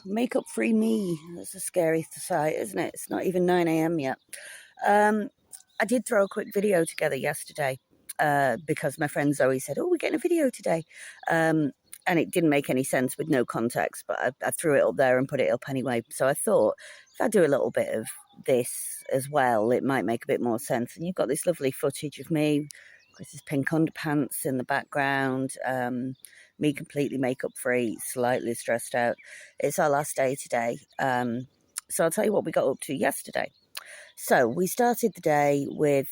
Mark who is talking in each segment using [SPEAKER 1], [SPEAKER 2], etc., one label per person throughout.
[SPEAKER 1] Makeup free me. That's a scary sight, isn't it? It's not even 9 a.m. yet. I did throw a quick video together yesterday because my friend Zoe said, oh, we're getting a video today. And it didn't make any sense with no context, but I threw it up there and put it up anyway. So I thought if I do a little bit of this as well, it might make a bit more sense. And you've got this lovely footage of me, Chris's pink underpants in the background, me completely makeup free, slightly stressed out. It's our last day today. So I'll tell you what we got up to yesterday. So we started the day with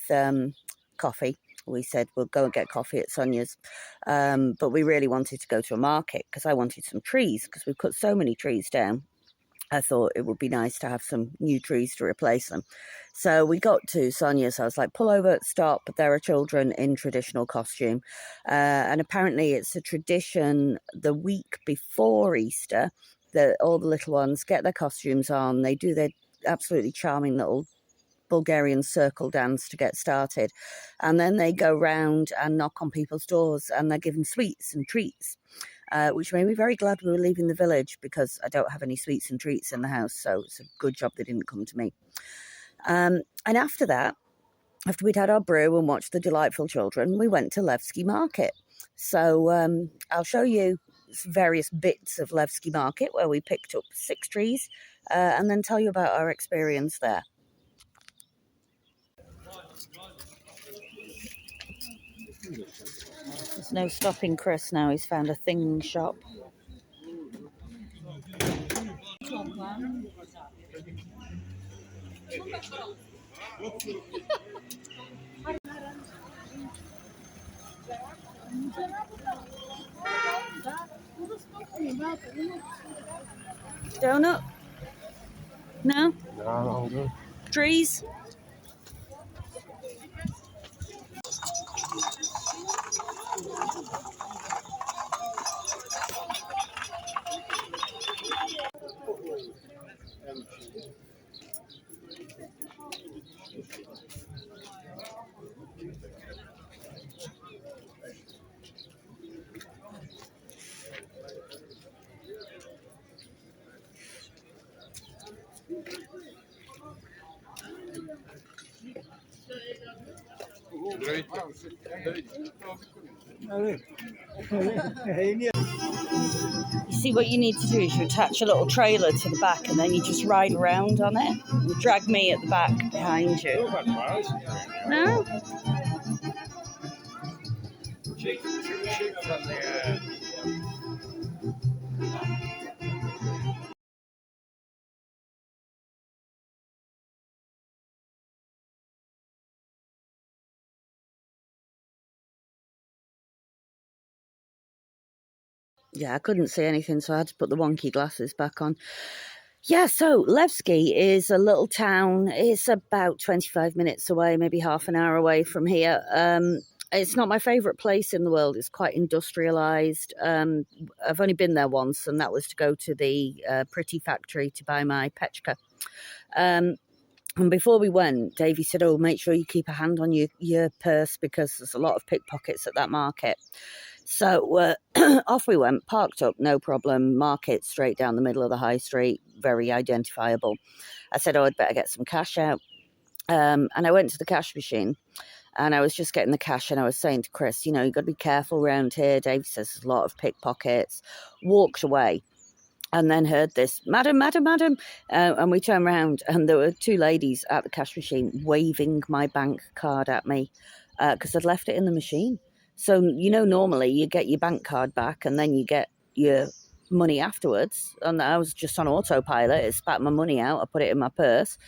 [SPEAKER 1] coffee. We said we'll go and get coffee at Sonia's. But we really wanted to go to a market because I wanted some trees because we've cut so many trees down. I thought it would be nice to have some new trees to replace them. So we got to Sonia's. I was like, pull over, stop. There are children in traditional costume. And apparently it's a tradition the week before Easter that all the little ones get their costumes on. They do their absolutely charming little Bulgarian circle dance to get started. And then they go round and knock on people's doors and they're given sweets and treats. Which made me very glad we were leaving the village because I don't have any sweets and treats in the house. So it's a good job they didn't come to me. And after that, after we'd had our brew and watched the delightful children, we went to Levski Market. So I'll show you various bits of Levski Market where we picked up 6 trees and then tell you about our experience there. There's no stopping Chris now. He's found a thing shop. Donut? No? No. Trees? You see, what you need to do is you attach a little trailer to the back and then you just ride around on it. You drag me at the back behind you. No? Yeah, I couldn't see anything, so I had to put the wonky glasses back on. Yeah, so Levski is a little town. It's about 25 minutes away, maybe half an hour away from here. It's not my favourite place in the world. It's quite industrialised. I've only been there once, and that was to go to the Pretty factory to buy my Pechka. And before we went, Davey said, oh, make sure you keep a hand on your purse because there's a lot of pickpockets at that market. So off we went, parked up, no problem, market straight down the middle of the high street, very identifiable. I said, oh, I'd better get some cash out. And I went to the cash machine and I was just getting the cash and I was saying to Chris, you know, you've got to be careful around here. Dave says there's a lot of pickpockets. Walked away and then heard this, madam, madam, madam. And we turned around and there were 2 ladies at the cash machine waving my bank card at me because I'd left it in the machine. So, you know, normally you get your bank card back and then you get your money afterwards, and I was just on autopilot. It spat my money out. I put it in my purse,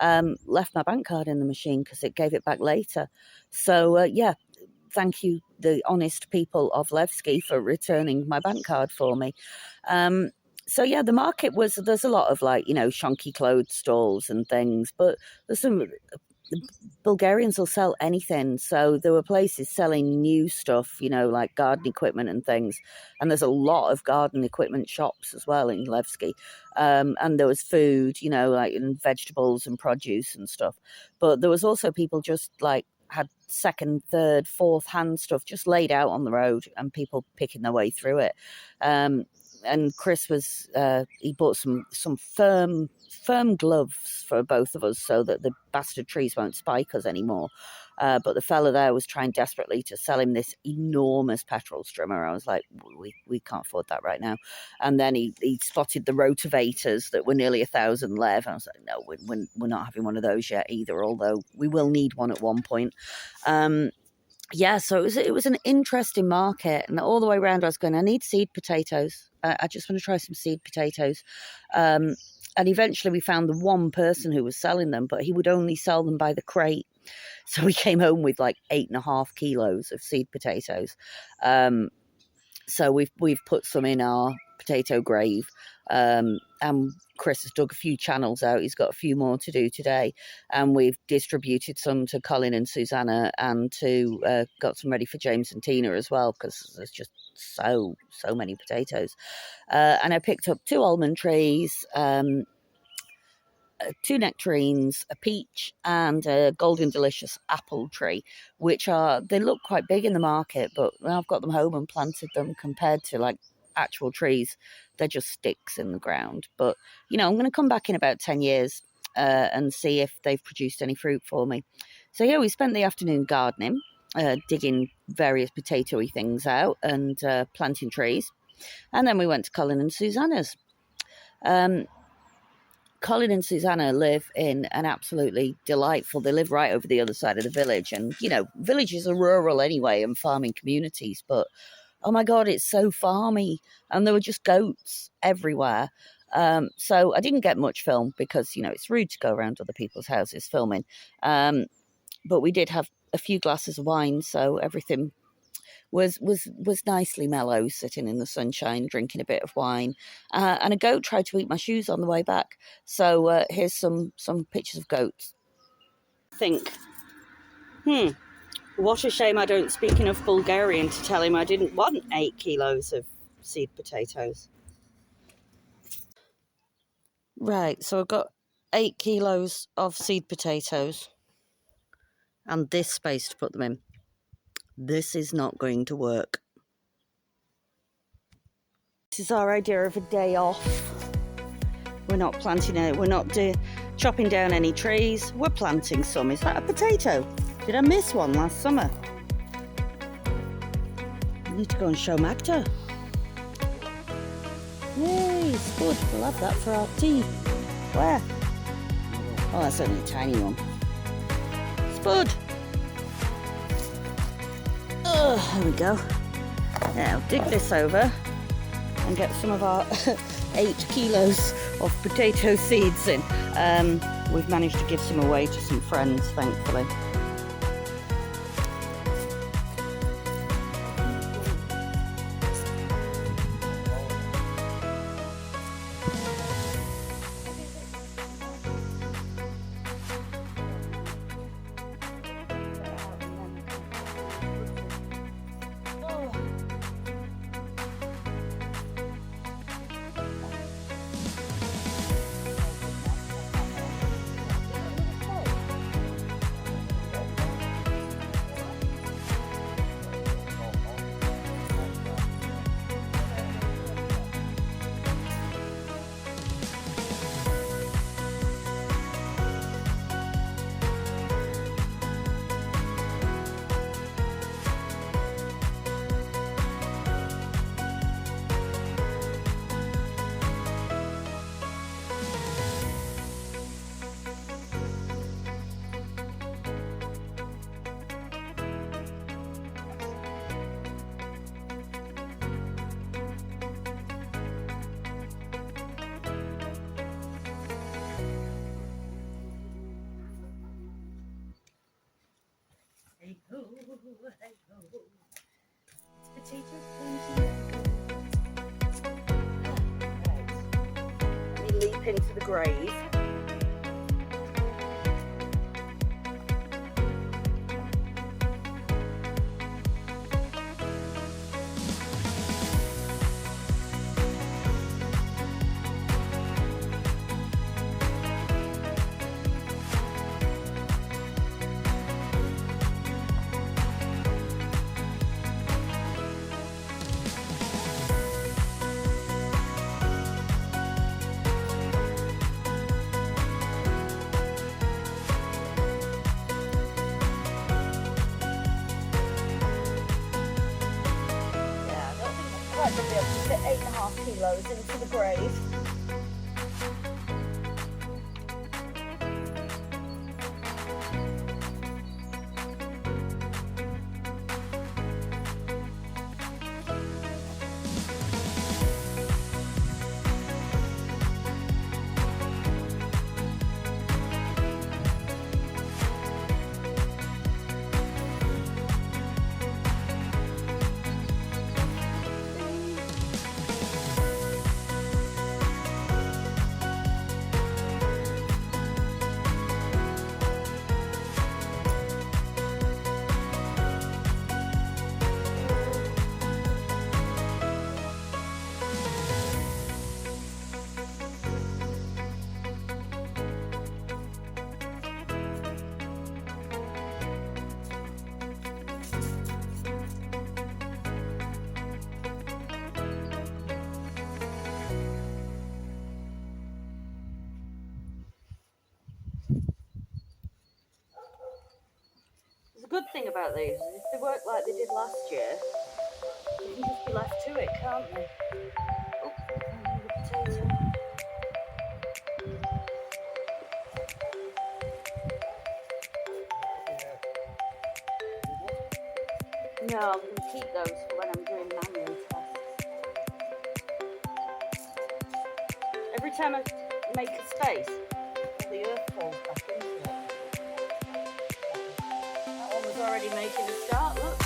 [SPEAKER 1] left my bank card in the machine because it gave it back later. So yeah, thank you, the honest people of Levski, for returning my bank card for me. So yeah, the market there's a lot of, like, shonky clothes stalls and things, but there's some. Bulgarians will sell anything. So there were places selling new stuff, like garden equipment and things. And there's a lot of garden equipment shops as well in Levski. And there was food, like, and vegetables and produce and stuff. But there was also people just like had second, third, fourth hand stuff just laid out on the road and people picking their way through it. And Chris he bought some firm gloves for both of us so that the bastard trees won't spike us anymore. But the fella there was trying desperately to sell him this enormous petrol strimmer. I was like, we can't afford that right now. And then he spotted the rotavators that were nearly 1,000 lev. I was like, no, we're not having one of those yet either, although we will need one at one point. Yeah, so it was an interesting market, and all the way around I was going, I need seed potatoes. I just want to try some seed potatoes. And eventually we found the one person who was selling them, but he would only sell them by the crate. So we came home with like 8.5 kilos of seed potatoes. So we've put some in our potato grave. And Chris has dug a few channels out. He's got a few more to do today. And we've distributed some to Colin and Susanna, and got some ready for James and Tina as well, because there's just so many potatoes. And I picked up 2 almond trees, 2 nectarines, a peach, and a golden delicious apple tree, which they look quite big in the market, but when I've got them home and planted them, compared to like actual trees, they're just sticks in the ground. But I'm going to come back in about 10 years and see if they've produced any fruit for me. So yeah, we spent the afternoon gardening, digging various potatoy things out and planting trees, and then we went to Colin and Susanna's. Colin and Susanna live in an absolutely delightful, they live right over the other side of the village. And, villages are rural anyway and farming communities, but oh my God, it's so farmy. And there were just goats everywhere. So I didn't get much film because, it's rude to go around other people's houses filming. But we did have a few glasses of wine, so everything was nicely mellow, sitting in the sunshine, drinking a bit of wine. And a goat tried to eat my shoes on the way back. So here's some pictures of goats. Think, what a shame I don't speak enough Bulgarian to tell him I didn't want 8 kilos of seed potatoes. Right, so I've got 8 kilos of seed potatoes and this space to put them in. This is not going to work. This is our idea of a day off. We're not planting it. We're not chopping down any trees. We're planting some. Is that a potato? Did I miss one last summer? I need to go and show Magda. Yay, it's good. We'll have that for our tea. Where? Oh, that's only a tiny one. Spud. Oh, there we go. Now dig this over and get some of our 8 kilos of potato seeds in. We've managed to give some away to some friends, thankfully. into the grave. I'll be able to fit 8.5 kilos into the grave. The good thing about these is if they work like they did last year, they can just be left to it, can't they? Oh, found another potato. No, I'm going to keep those for when I'm doing manual tests. Every time I make a space, all the earth falls back into it. That one was already making a start, look.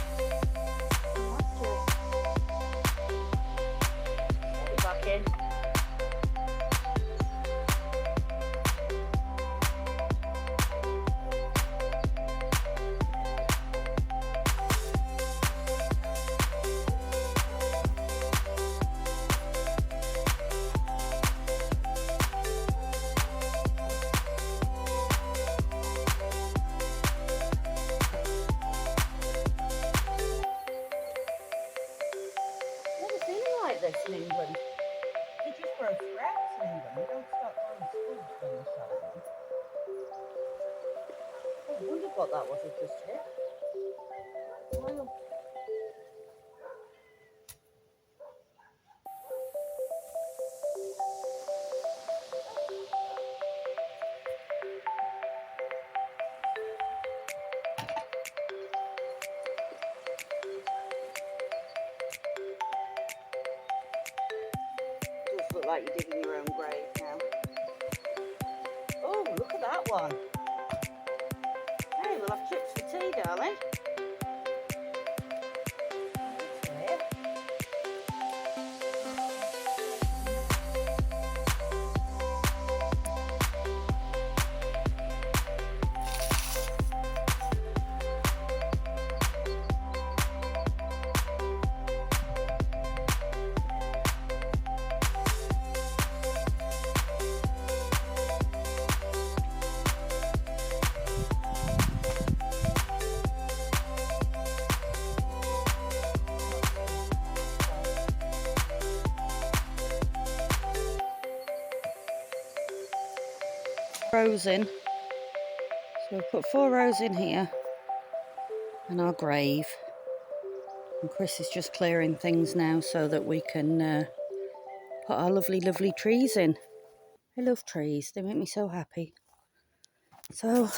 [SPEAKER 1] Get it back in. Like this in England. They just grow sprouts in England. They don't start growing spuds when they show them. I wondered what that was I just hit. Well. Does look like you're digging your own grave now. Oh, look at that one. Hey, we'll have chips for tea, darling. Rows in. So we'll put 4 rows in here and our grave. And Chris is just clearing things now so that we can put our lovely, lovely trees in. I love trees. They make me so happy. So,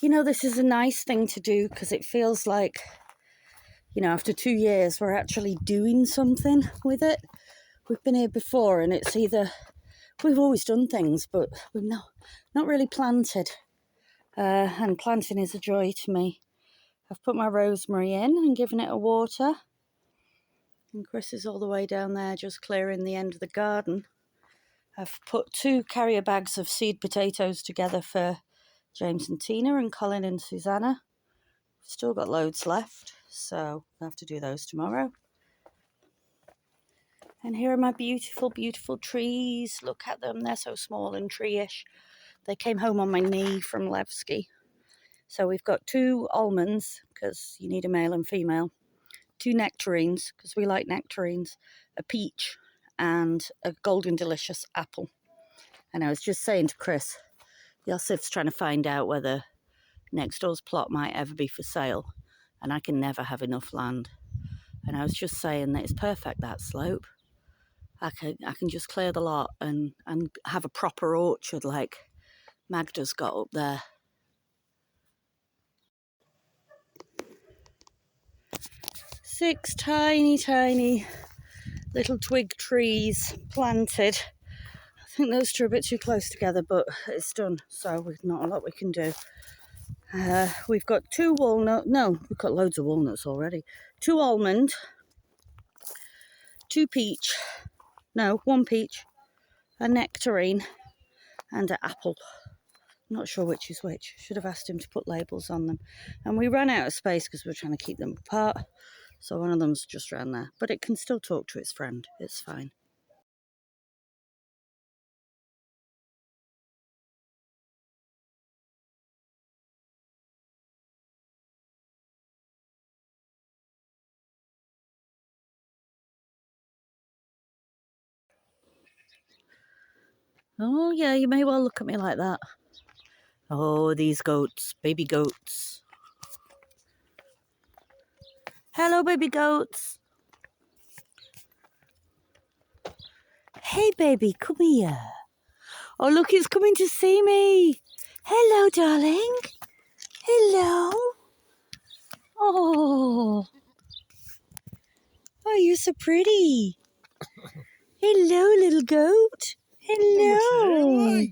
[SPEAKER 1] you know, this is a nice thing to do because it feels like, you know, after 2 years, we're actually doing something with it. We've been here before and it's either, we've always done things, but we've not really planted. And planting is a joy to me. I've put my rosemary in and given it a water. And Chris is all the way down there just clearing the end of the garden. I've put 2 carrier bags of seed potatoes together for James and Tina, and Colin and Susanna. Still got loads left, so I'll have to do those tomorrow. And here are my beautiful, beautiful trees. Look at them, they're so small and tree-ish. They came home on my knee from Levski. So we've got 2 almonds, because you need a male and female. 2 nectarines, because we like nectarines. A peach and a golden delicious apple. And I was just saying to Chris, Yosif's trying to find out whether next door's plot might ever be for sale. And I can never have enough land. And I was just saying that it's perfect, that slope. I can just clear the lot and have a proper orchard like Magda's got up there. 6 tiny, tiny little twig trees planted. I think those 2 are a bit too close together, but it's done, so there's not a lot we can do. We've got 2 walnut, no, we've got loads of walnuts already. 2 almond, 2 peach, no, 1 peach, a nectarine, and an apple. Not sure which is which. Should have asked him to put labels on them. And we ran out of space because we're trying to keep them apart. So one of them's just around there. But it can still talk to its friend. It's fine. Oh, yeah, you may well look at me like that. Oh, these goats. Baby goats. Hello, baby goats. Hey, baby, come here. Oh, look, it's coming to see me. Hello, darling. Hello. Oh. Oh, you're so pretty. Hello, little goat. Hello.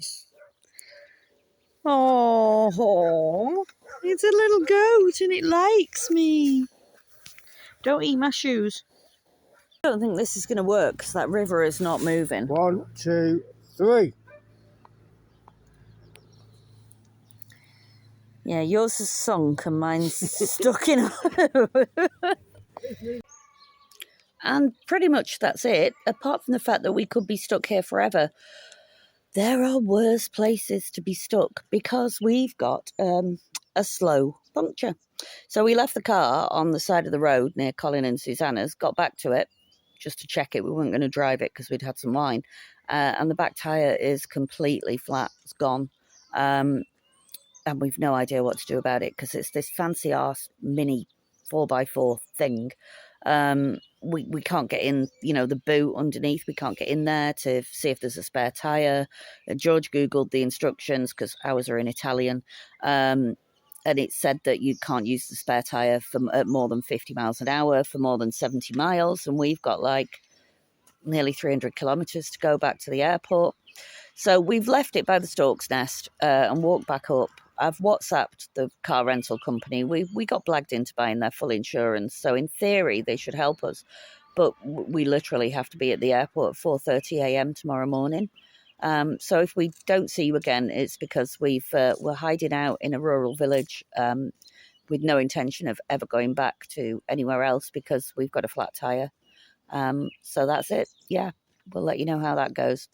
[SPEAKER 1] Oh, it's a little goat and it likes me. Don't eat my shoes. I don't think this is going to work because that river is not moving.
[SPEAKER 2] 1, 2, 3.
[SPEAKER 1] Yeah, yours is sunk and mine's stuck in. And pretty much that's it, apart from the fact that we could be stuck here forever. There are worse places to be stuck because we've got a slow puncture. So we left the car on the side of the road near Colin and Susanna's, got back to it just to check it. We weren't going to drive it because we'd had some wine. And the back tyre is completely flat. It's gone. And we've no idea what to do about it because it's this fancy arse mini 4x4 thing. We can't get in, you know, the boot underneath. We can't get in there to see if there's a spare tyre. George Googled the instructions because ours are in Italian. And it said that you can't use the spare tyre at more than 50 miles an hour for more than 70 miles. And we've got like nearly 300 kilometres to go back to the airport. So we've left it by the Stork's Nest and walked back up. I've WhatsApped the car rental company. We got blagged into buying their full insurance. So in theory, they should help us. But we literally have to be at the airport at 4:30 a.m. tomorrow morning. So if we don't see you again, it's because we're hiding out in a rural village with no intention of ever going back to anywhere else because we've got a flat tyre. So that's it. Yeah, we'll let you know how that goes.